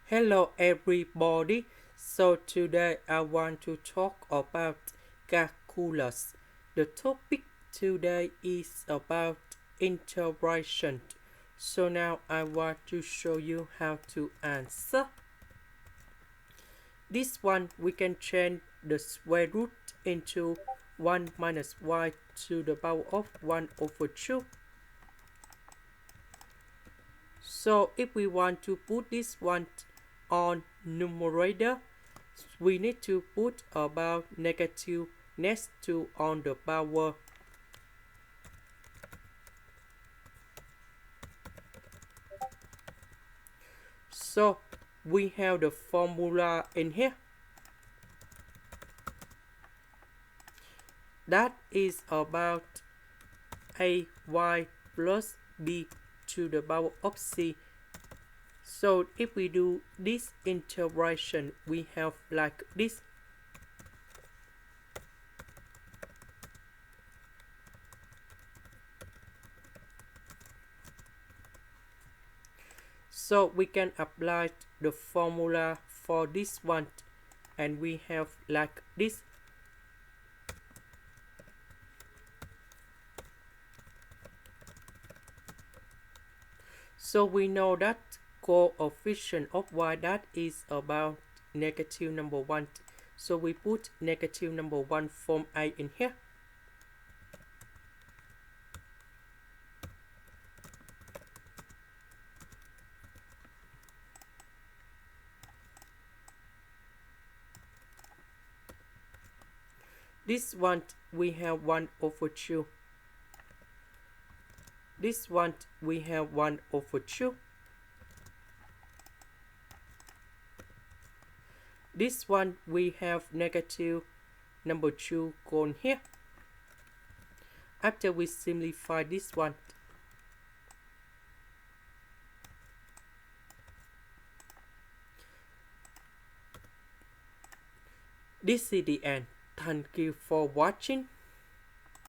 Hello everybody. So today I want to talk about calculus. The topic today is about integration. So now I want to show you how to answer. This one we can change the square root into 1 minus y to the power of 1 over 2. So if we want to put this one on numerator, we need to put about negative next to on the power. So we have the formula in here. That is about ay plus b to the power of c. So if we do this integration, we have like this. So we can apply the formula for this one, and we have like this. So we know that coefficient of y that is about negative number 1. So we put negative number 1 form A in here. This one we have 1 over 2. This one we have 1 over 2. This one we have negative number 2 gone here. After we simplify this one, this is the end. Thank you for watching.